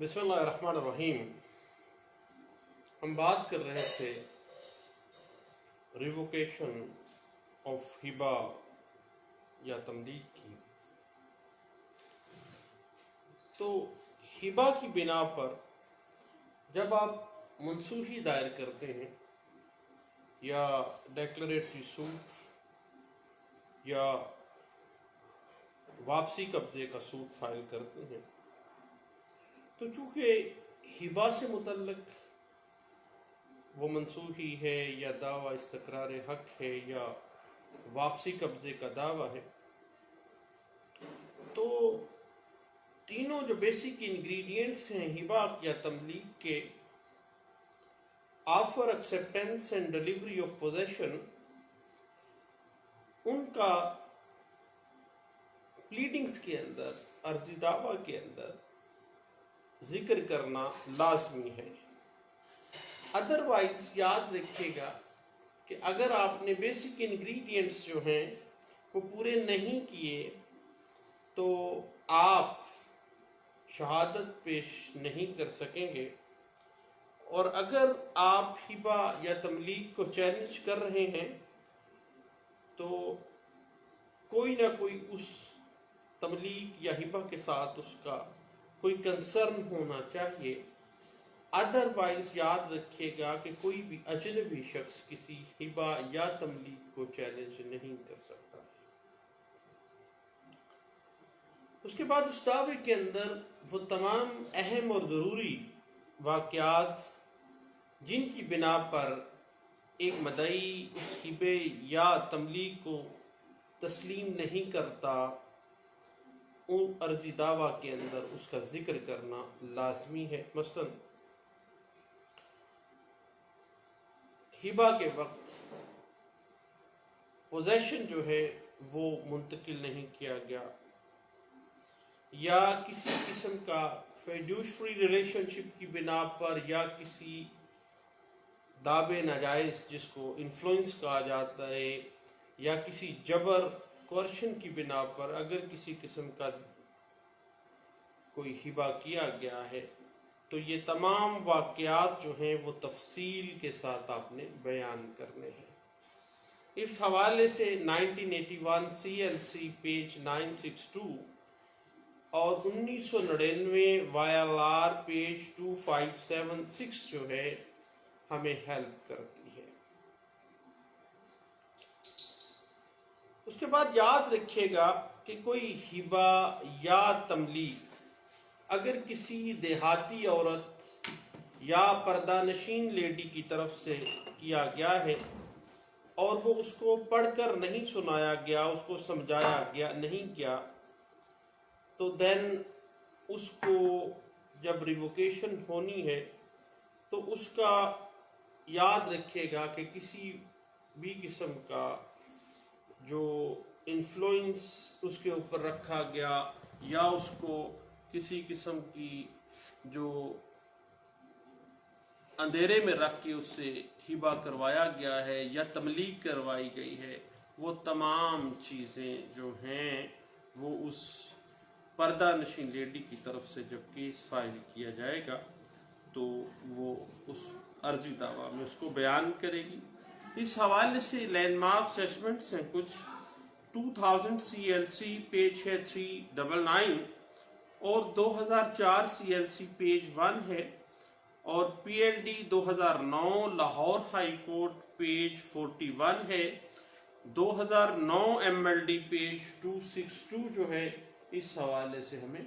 بسم اللہ الرحمن الرحیم۔ ہم بات کر رہے تھے ریووکیشن آف ہبہ یا تملیک کی۔ تو ہبہ کی بنا پر جب آپ منسوخی دائر کرتے ہیں یا ڈیکلریٹری سوٹ یا واپسی قبضے کا سوٹ فائل کرتے ہیں، تو چونکہ ہبہ سے متعلق وہ منسوخی ہے یا دعویٰ استقرار حق ہے یا واپسی قبضے کا دعویٰ ہے، تو تینوں جو بیسک انگریڈینٹس ہیں ہبہ یا تملیک کے، offer, acceptance and delivery of possession, ان کا پلیڈنگز کے اندر، عرضی دعویٰ کے اندر ذکر کرنا لازمی ہے۔ ادروائز یاد رکھیے گا کہ اگر آپ نے بیسک انگریڈینٹس جو ہیں وہ پورے نہیں کیے تو آپ شہادت پیش نہیں کر سکیں گے، اور اگر آپ ہبہ یا تملیک کو چیلنج کر رہے ہیں تو کوئی نہ کوئی اس تملیک یا ہبہ کے ساتھ اس کا کوئی کنسرن ہونا چاہیے۔ ادروائز یاد رکھیے گا کہ کوئی بھی اجنبی شخص کسی ہبہ یا تملیک کو چیلنج نہیں کر سکتا۔ اس کے بعد اس دعوے کے اندر وہ تمام اہم اور ضروری واقعات جن کی بنا پر ایک مدعی اس ہبے یا تملیک کو تسلیم نہیں کرتا، ان عرضی دعویٰ کے اندر اس کا ذکر کرنا لازمی ہے۔ مثلا ہبہ کے وقت پوزیشن جو ہے وہ منتقل نہیں کیا گیا، یا کسی قسم کا فیڈوشری ریلیشن شپ کی بنا پر یا کسی دعوے ناجائز جس کو انفلوئنس کہا جاتا ہے، یا کسی جبر کوئرشن کی بنا پر اگر کسی قسم کا کوئی ہبہ کیا گیا ہے، تو یہ تمام واقعات جو ہیں وہ تفصیل کے ساتھ آپ نے بیان کرنے ہیں۔ اس حوالے سے 1981 CLC پیج 962 اور 1999 YLR پیج 2576 جو ہے ہمیں ہیلپ کرتی ہے۔ اس کے بعد یاد رکھیے گا کہ کوئی ہبہ یا تملیک اگر کسی دیہاتی عورت یا پردہ نشین لیڈی کی طرف سے کیا گیا ہے اور وہ اس کو پڑھ کر نہیں سنایا گیا، اس کو سمجھایا گیا نہیں کیا، تو دین اس کو جب ریووکیشن ہونی ہے تو اس کا یاد رکھے گا کہ کسی بھی قسم کا جو انفلوئنس اس کے اوپر رکھا گیا یا اس کو کسی قسم کی جو اندھیرے میں رکھ کے اس سے ہبہ کروایا گیا ہے یا تملیک کروائی گئی ہے، وہ تمام چیزیں جو ہیں وہ اس پردہ نشین لیڈی کی طرف سے جب کیس فائل کیا جائے گا تو وہ اس عرضی دعویٰ میں اس کو بیان کرے گی۔ اس حوالے سے لینڈ مارک ججمنٹس ہیں کچھ، 2000 CLC پیج ہے 399 اور 2004 CLC پیج 1 ہے، اور PLD 2009 Lahore high court page 41 ہے، 2009 MLD پیج 262 جو ہے اس حوالے سے ہمیں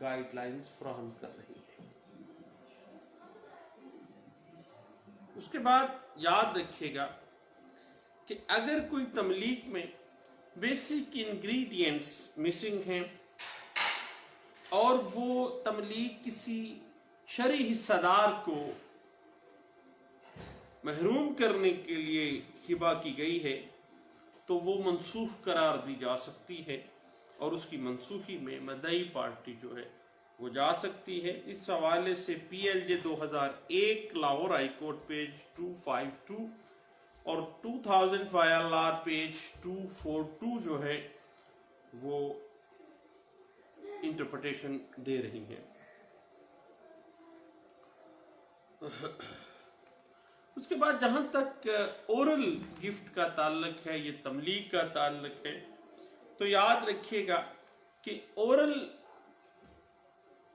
گائیڈ لائنز فراہم کر رہی ہے۔ اس کے بعد یاد رکھیے گا کہ اگر کوئی تملیک میں بیسک انگریڈینٹس مسنگ ہیں اور وہ تملیک کسی شرعی حصہ دار کو محروم کرنے کے لیے ہبہ کی گئی ہے تو وہ منسوخ قرار دی جا سکتی ہے، اور اس کی منسوخی میں مدعی پارٹی جو ہے وہ جا سکتی ہے۔ اس حوالے سے PLJ 2001 Lahore high court page 252 اور 2000 YLR پیج 242 جو ہے وہ انٹرپریٹیشن دے رہی ہیں۔ اس کے بعد جہاں تک اورل گفٹ کا تعلق ہے، یہ تملیغ کا تعلق ہے، تو یاد رکھیے گا کہ اورل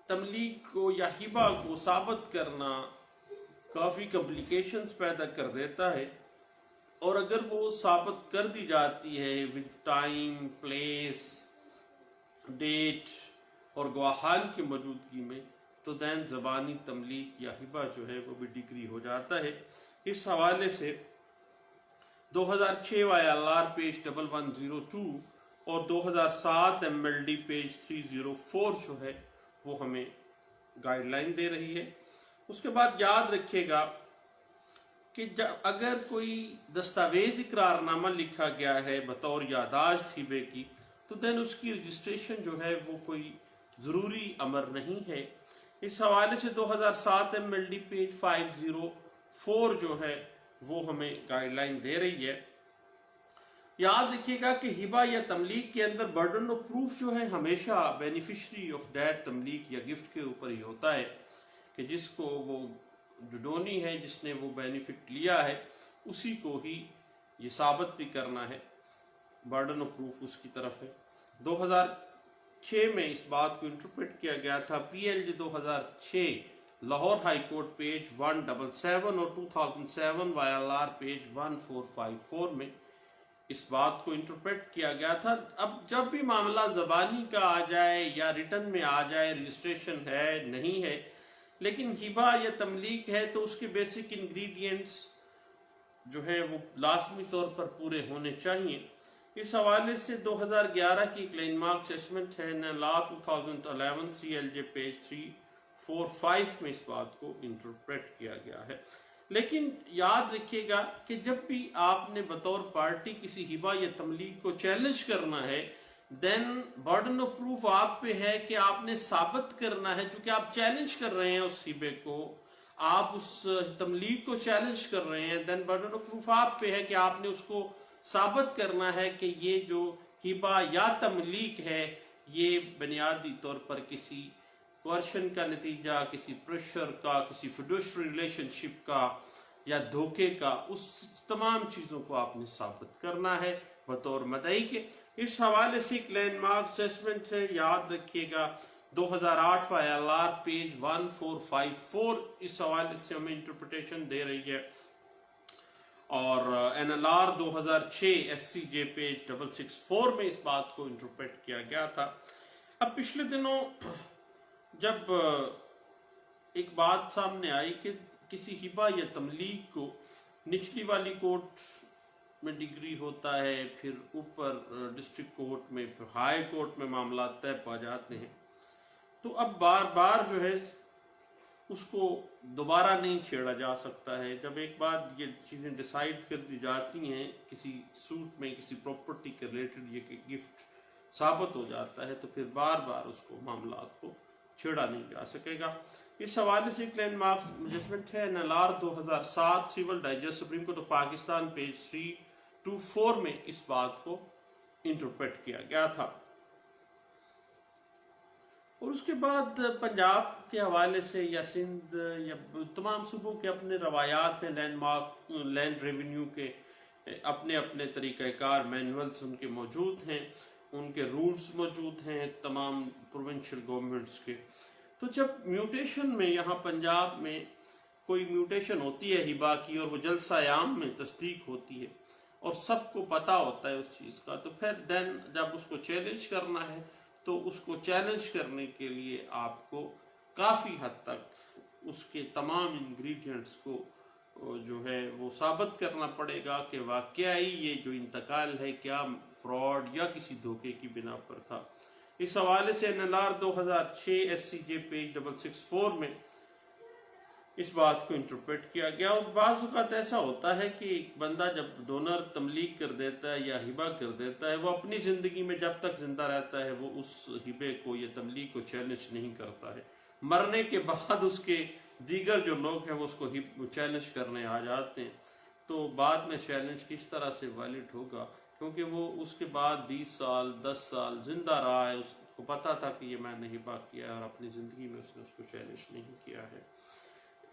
تملیغ کو یا ہبہ کو ثابت کرنا کافی کمپلیکیشنز پیدا کر دیتا ہے، اور اگر وہ ثابت کر دی جاتی ہے ود ٹائم، پلیس، ڈیٹ اور گواہان کی موجودگی میں، تو دین زبانی تملیغ یا ہبہ جو ہے وہ بھی ڈگری ہو جاتا ہے۔ اس حوالے سے 2006 YLR پیج 1102 اور 2007 MLD پیج 304 جو ہے وہ ہمیں گائیڈ لائن دے رہی ہے۔ اس کے بعد یاد رکھیے گا کہ اگر کوئی دستاویز اقرار نامہ لکھا گیا ہے بطور یادداشت ہبے کی، تو دین اس کی رجسٹریشن جو ہے وہ کوئی ضروری امر نہیں ہے۔ اس حوالے سے 2007 MLD پیج 504 جو ہے وہ ہمیں گائیڈ لائن دے رہی ہے۔ یاد رکھیے گا کہ ہبہ یا تملیغ کے اندر برڈن آف پروف جو ہے ہمیشہ بینیفیشری آف دیٹ تملیغ یا گفٹ کے اوپر ہی ہوتا ہے، کہ جس کو وہ جو ڈونی ہے، جس نے وہ بینیفٹ لیا ہے، اسی کو ہی یہ ثابت بھی کرنا ہے، برڈن آف پروف اس کی طرف ہے۔ 2006 میں اس بات کو انٹرپریٹ کیا گیا تھا، PLG 2006 Lahore high court page 177 اور 2007 YLR پیج 1454 میں اس بات کو انٹرپریٹ کیا گیا تھا۔ اب جب بھی معاملہ زبانی کا آ جائے یا ریٹن میں آ جائے، رجسٹریشن ہے نہیں ہے، لیکن ہبہ یا تملیغ ہے، تو اس کے بیسک انگریڈینٹس جو ہے وہ لازمی طور پر پورے ہونے چاہیے۔ اس حوالے سے 2011 کی ایک لینڈ مارک ججمنٹ ہے لا 2011 CLJ پیج 345 میں اس بات کو انٹرپریٹ کیا گیا ہے۔ لیکن یاد رکھیے گا کہ جب بھی آپ نے بطور پارٹی کسی ہبہ یا تملیغ کو چیلنج کرنا ہے، دین برڈن آف پروف آپ پہ ہے کہ آپ نے ثابت کرنا ہے، چونکہ آپ چیلنج کر رہے ہیں اس ہبے کو، آپ اس تملیغ کو چیلنج کر رہے ہیں، دین برڈن آف پروف آپ پہ ہے کہ آپ نے اس کو ثابت کرنا ہے کہ یہ جو ہبہ یا تملیغ ہے یہ بنیادی طور پر کسی کوارشن کا نتیجہ، کسی پریشر کا، کسی فیڈوشری ریلیشن شپ کا یا دھوکے کا، اس تمام چیزوں کو آپ نے ثابت کرنا ہے بطور مدعی کے۔ اس حوالے سے ایک لینڈ مارک ججمنٹ ہے، یاد رکھیے گا 2008 YLR پیج 1454 اس حوالے سے ہمیں انٹرپریٹیشن دے رہی ہے، اور NLR 2006 SCJ پیج 664 میں اس بات کو انٹرپریٹ کیا گیا تھا۔ اب پچھلے دنوں جب ایک بات سامنے آئی کہ کسی ہبہ یا تملیغ کو نچلی والی کورٹ میں ڈگری ہوتا ہے، پھر اوپر ڈسٹرکٹ کورٹ میں، پھر ہائی کورٹ میں معاملات طے پا جاتے ہیں، تو اب بار بار جو ہے اس کو دوبارہ نہیں چھیڑا جا سکتا ہے۔ جب ایک بار یہ چیزیں ڈیسائیڈ کر دی جاتی ہیں کسی سوٹ میں، کسی پراپرٹی کے ریلیٹڈ یہ کہ گفٹ ثابت ہو جاتا ہے، تو پھر بار بار اس کو معاملات کو چھیڑا نہیں جا سکے گا۔ اس حوالے سے ایک لینڈ مارک ججمنٹ ہے NLR 2007 civil digest supreme court of Pakistan page 324 میں اس بات کو انٹرپریٹ کیا گیا تھا۔ اور اس کے بعد پنجاب کے حوالے سے یا سندھ یا تمام صوبوں کے اپنے روایات ہیں، لینڈ مارک لینڈ ریونیو کے اپنے اپنے طریقہ کار مینولز ان کے موجود ہیں، ان کے رولز موجود ہیں تمام پروونشل گورنمنٹس کے۔ تو جب میوٹیشن میں یہاں پنجاب میں کوئی میوٹیشن ہوتی ہے ہبہ کی، اور وہ جلسہ عام میں تصدیق ہوتی ہے اور سب کو پتہ ہوتا ہے اس چیز کا، تو پھر دین جب اس کو چیلنج کرنا ہے تو اس کو چیلنج کرنے کے لیے آپ کو کافی حد تک اس کے تمام انگریڈینٹس کو جو ہے وہ ثابت کرنا پڑے گا کہ واقعی یہ جو انتقال ہے کیا فراڈ یا کسی دھوکے کی بنا پر تھا۔ اس حوالے سے NLR 2006 SCJ پیج 664 میں اس بات کو انٹرپریٹ کیا گیا۔ اور بعض اوقات ایسا ہوتا ہے کہ ایک بندہ جب ڈونر تملیغ کر دیتا ہے یا ہبہ کر دیتا ہے، وہ اپنی زندگی میں جب تک زندہ رہتا ہے وہ اس ہبے کو یا تملیغ کو چیلنج نہیں کرتا ہے۔ مرنے کے بعد اس کے دیگر جو لوگ ہیں وہ اس کو چیلنج کرنے آ جاتے ہیں، تو بعد میں چیلنج کس طرح سے ویلڈ ہوگا، کیونکہ وہ اس کے بعد 20 سال 10 سال زندہ رہا ہے، اس کو پتا تھا کہ یہ میں نے ہبہ کیا ہے، اور اپنی زندگی میں اس نے اس کو چیلنج نہیں کیا ہے۔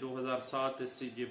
2007 SCJ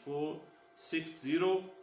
460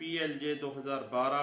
PLJ 2012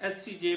SCJ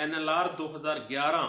NLR 2011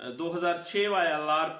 2006 YLR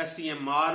SCMR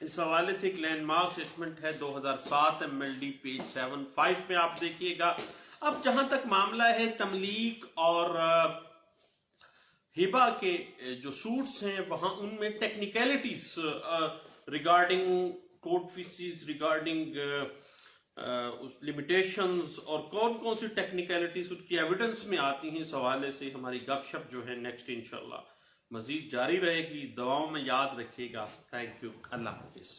اس حوالے سے ایک لینڈ مارک اسٹیٹمنٹ ہے 2007 MLD پیج 75 پہ آپ دیکھیے گا. اب جہاں تک معاملہ ہے تملیک اور ہبہ کے جو سوٹس ہیں وہاں ان میں technicalities regarding court phases, regarding limitations اور کون کون سی ٹیکنیکلٹیز ان کی ایویڈنس میں آتی ہیں، اس حوالے سے ہماری گپ شپ جو ہے نیکسٹ انشاءاللہ مزید جاری رہے گی. دعاؤں میں یاد رکھیے گا. Thank you. اللہ حافظ.